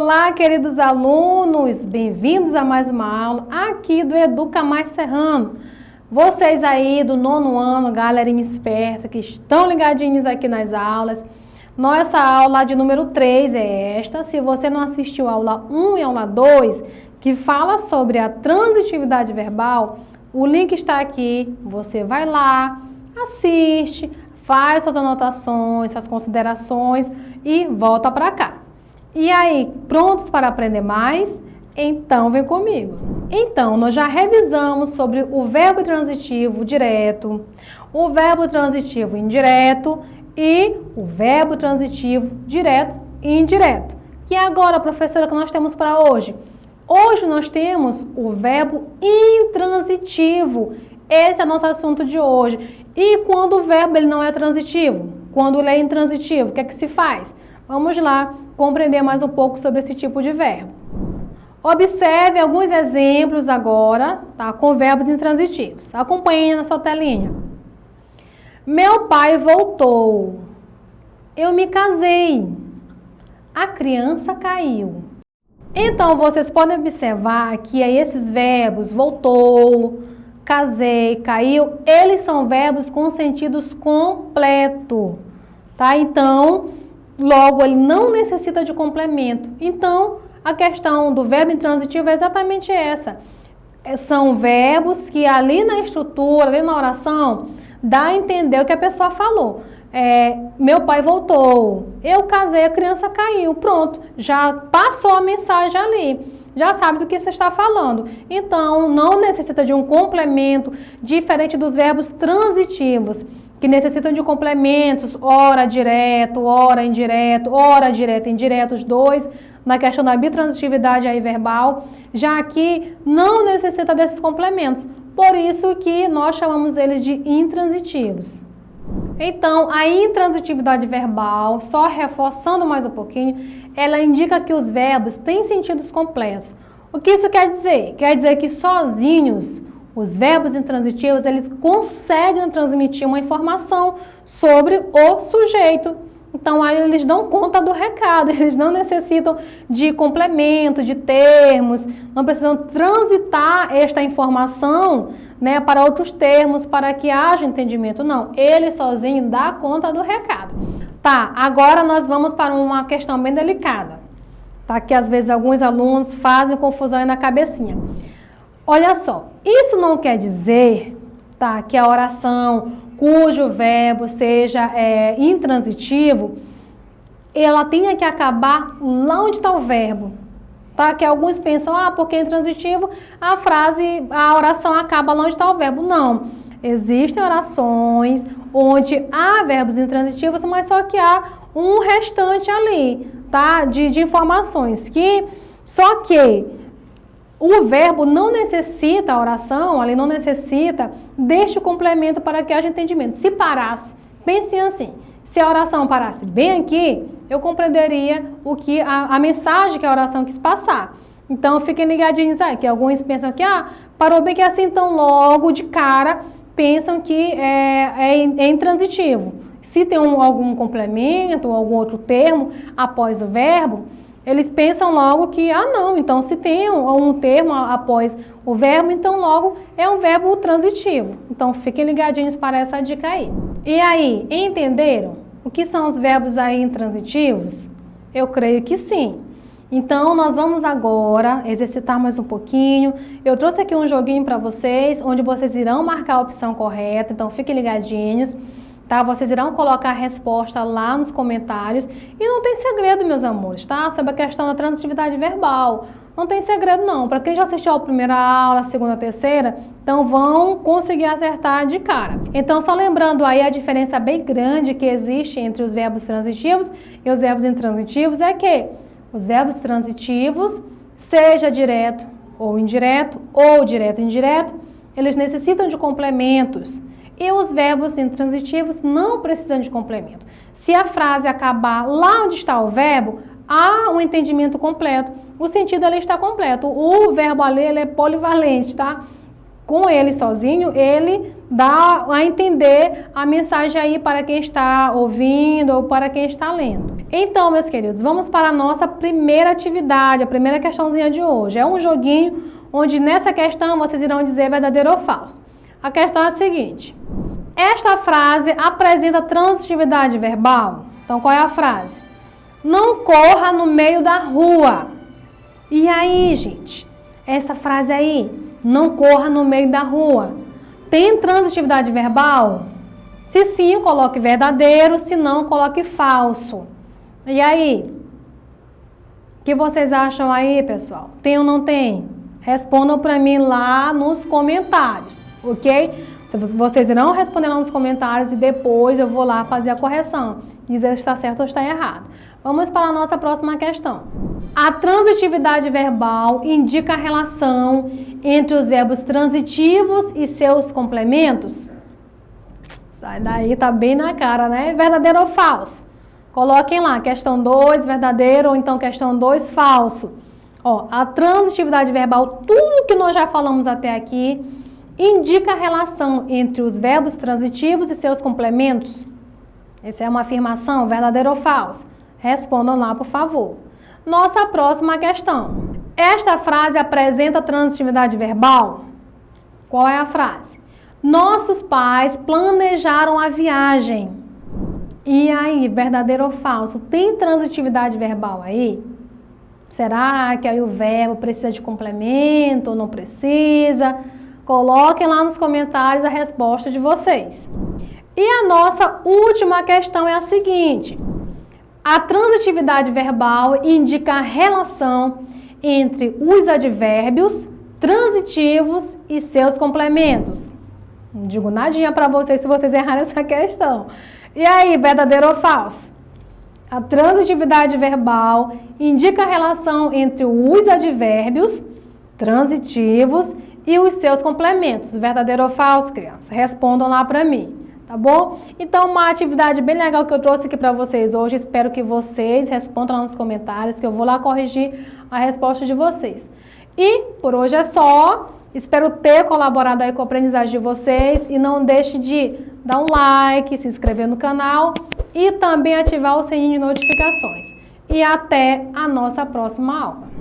Olá, queridos alunos, bem-vindos a mais uma aula aqui do Educa Mais Serrano. Vocês aí do 9º ano, galerinha esperta, que estão ligadinhos aqui nas aulas. Nossa aula de número 3 é esta. Se você não assistiu a aula 1 e a aula 2, que fala sobre a transitividade verbal, o link está aqui, você vai lá, assiste, faz suas anotações, suas considerações e volta para cá. E aí, prontos para aprender mais? Então vem comigo. Então, nós já revisamos sobre o verbo transitivo direto, o verbo transitivo indireto e o verbo transitivo direto e indireto. Que é agora, professora, que nós temos para hoje? Hoje nós temos o verbo intransitivo. Esse é o nosso assunto de hoje. E quando o verbo ele não é transitivo? Quando ele é intransitivo, o que é que se faz? Vamos lá compreender mais um pouco sobre esse tipo de verbo. Observe alguns exemplos agora, tá, com verbos intransitivos. Acompanhe na sua telinha. Meu pai voltou. Eu me casei. A criança caiu. Então, vocês podem observar que esses verbos voltou, casei, caiu, eles são verbos com sentidos completo, tá? Então, logo, ele não necessita de complemento. Então, a questão do verbo intransitivo é exatamente essa. São verbos que ali na estrutura, ali na oração, dá a entender o que a pessoa falou. Meu pai voltou, eu casei, a criança caiu, pronto, já passou a mensagem ali, já sabe do que você está falando. Então, não necessita de um complemento diferente dos verbos transitivos, que necessitam de complementos, ora direto, ora indireto, indireto, os dois, na questão da bitransitividade aí verbal. Já aqui não necessita desses complementos, por isso que nós chamamos eles de intransitivos. Então, a intransitividade verbal, só reforçando mais um pouquinho, ela indica que os verbos têm sentidos completos. O que isso quer dizer? Quer dizer que sozinhos, os verbos intransitivos, eles conseguem transmitir uma informação sobre o sujeito. Então, aí eles dão conta do recado, eles não necessitam de complemento, de termos, não precisam transitar esta informação, né, para outros termos, para que haja entendimento. Não, ele sozinho dá conta do recado. Tá, agora nós vamos para uma questão bem delicada, tá, que às vezes alguns alunos fazem confusão aí na cabecinha. Olha só, isso não quer dizer, tá, que a oração cujo verbo seja intransitivo, ela tenha que acabar lá onde está o verbo, tá? Que alguns pensam, porque é intransitivo, a oração acaba lá onde está o verbo. Não, existem orações onde há verbos intransitivos, mas só que há um restante ali, tá? De informações, só que o verbo não necessita, a oração ali não necessita deste complemento para que haja entendimento. Se parasse, pense assim, se a oração parasse bem aqui, eu compreenderia a mensagem que a oração quis passar. Então, fiquem ligadinhos aí, que alguns pensam que, parou bem que assim, então logo de cara pensam que é intransitivo. Se tem algum complemento ou algum outro termo após o verbo, eles pensam logo que, não, então se tem um termo após o verbo, então logo é um verbo transitivo. Então fiquem ligadinhos para essa dica aí. E aí, entenderam o que são os verbos aí intransitivos? Eu creio que sim. Então nós vamos agora exercitar mais um pouquinho. Eu trouxe aqui um joguinho para vocês, onde vocês irão marcar a opção correta, então fiquem ligadinhos. Tá? Vocês irão colocar a resposta lá nos comentários. E não tem segredo, meus amores, tá? Sobre a questão da transitividade verbal. Não tem segredo, não. Para quem já assistiu a primeira aula, a segunda, a terceira, então vão conseguir acertar de cara. Então, só lembrando aí a diferença bem grande que existe entre os verbos transitivos e os verbos intransitivos é que os verbos transitivos, seja direto ou indireto, e indireto, eles necessitam de complementos. E os verbos intransitivos não precisam de complemento. Se a frase acabar lá onde está o verbo, há um entendimento completo. O sentido ali está completo. O verbo ali ele é polivalente, tá? Com ele sozinho, ele dá a entender a mensagem aí para quem está ouvindo ou para quem está lendo. Então, meus queridos, vamos para a nossa primeira atividade, a primeira questãozinha de hoje. É um joguinho onde nessa questão vocês irão dizer verdadeiro ou falso. A questão é a seguinte: esta frase apresenta transitividade verbal? Então, qual é a frase? Não corra no meio da rua. E aí, gente? Essa frase aí, não corra no meio da rua, tem transitividade verbal? Se sim, coloque verdadeiro, se não, coloque falso. E aí? O que vocês acham aí, pessoal? Tem ou não tem? Respondam para mim lá nos comentários, ok? Vocês irão responder lá nos comentários e depois eu vou lá fazer a correção, dizer se está certo ou está errado. Vamos para a nossa próxima questão. A transitividade verbal indica a relação entre os verbos transitivos e seus complementos? Sai daí, tá bem na cara, né? Verdadeiro ou falso? Coloquem lá, questão 2, verdadeiro, ou então questão 2, falso. Ó, a transitividade verbal, tudo que nós já falamos até aqui, indica a relação entre os verbos transitivos e seus complementos? Essa é uma afirmação, verdadeiro ou falso? Respondam lá, por favor. Nossa próxima questão. Esta frase apresenta transitividade verbal? Qual é a frase? Nossos pais planejaram a viagem. E aí, verdadeiro ou falso? Tem transitividade verbal aí? Será que aí o verbo precisa de complemento ou não precisa? Coloquem lá nos comentários a resposta de vocês. E a nossa última questão é a seguinte: a transitividade verbal indica a relação entre os advérbios transitivos e seus complementos. Não digo nadinha para vocês se vocês errarem essa questão. E aí, verdadeiro ou falso? A transitividade verbal indica a relação entre os advérbios transitivos e os seus complementos. Verdadeiro ou falso, criança? Respondam lá para mim, tá bom? Então, uma atividade bem legal que eu trouxe aqui para vocês hoje. Espero que vocês respondam lá nos comentários, que eu vou lá corrigir a resposta de vocês. E por hoje é só. Espero ter colaborado aí com a aprendizagem de vocês. E não deixe de dar um like, se inscrever no canal e também ativar o sininho de notificações. E até a nossa próxima aula.